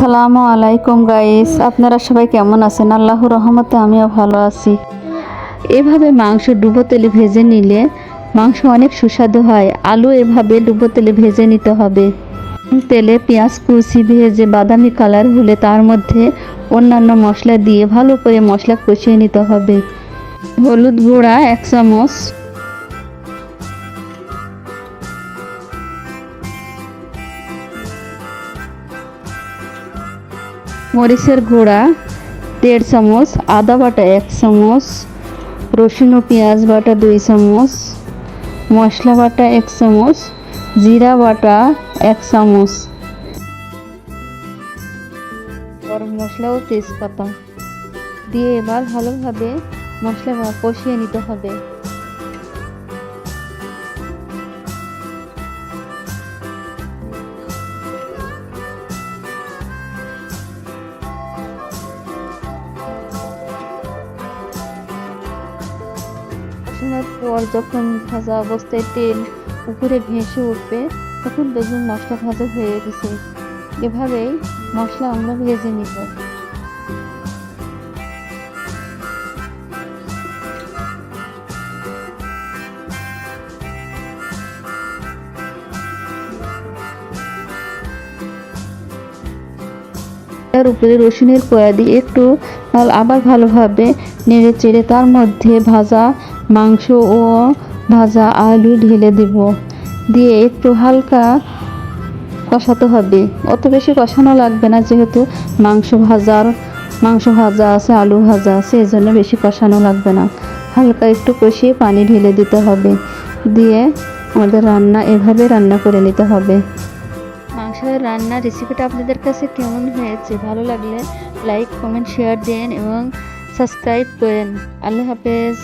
আসসালামু আলাইকুম গাইস, আপনারা সবাই কেমন আছেন? আল্লাহর রহমতে আমিও ভালো আছি। এভাবে মাংস ডুবো তেলে ভেজে নিলে মাংস অনেক সুস্বাদু হয়। আলু এভাবে ডুবো তেলে ভেজে নিতে হবে। তেলে পেঁয়াজ কুচি ভেজে বাদামি কালার হলে তার মধ্যে অন্যান্য মশলা দিয়ে ভালো করে মশলা কষিয়ে নিতে হবে। হলুদ গুঁড়া 1 চামচ, মরিচের গুঁড়া 1.5 চামচ, আদা বাটা 1 চামচ, রসুন ও পেঁয়াজ বাটা 2 চামচ, মশলা বাটা 1 চামচ, জিরা বাটা 1 চামচ, গরম মশলা ও তেজপাতা দিয়ে এবার ভালোভাবে মশলা কষিয়ে নিতে হবে। কষানোর পর যখন ভাজা অবস্থায় তেল উপরে ভেসে উঠবে তখন দেখবেন মশলা ভাজা হয়ে গেছে। এভাবেই মশলা আমরা ভেজে নিব। তার উপরে রসুনের কোয়া দিয়ে একটু আবার ভালোভাবে নেড়ে চেড়ে তার মধ্যে ভাজা মাংস ও ভাজা আলু ঢেলে দেব। দিয়ে একটু হালকা কষাতে হবে, অত বেশি কষানো লাগবে না, যেহেতু মাংস ভাজা আছে, আলু ভাজা আছে, এই জন্য বেশি কষানো লাগবে না। হালকা একটু কষিয়ে পানি ঢেলে দিতে হবে। দিয়ে আমাদের এভাবে রান্না করে নিতে হবে। মাংসের রান্নার রেসিপিটা আপনাদের কাছে কেমন হয়েছে? ভালো লাগলে লাইক, কমেন্ট, শেয়ার দেন এবং সাবস্ক্রাইব করেন। আল্লাহ হাফেজ।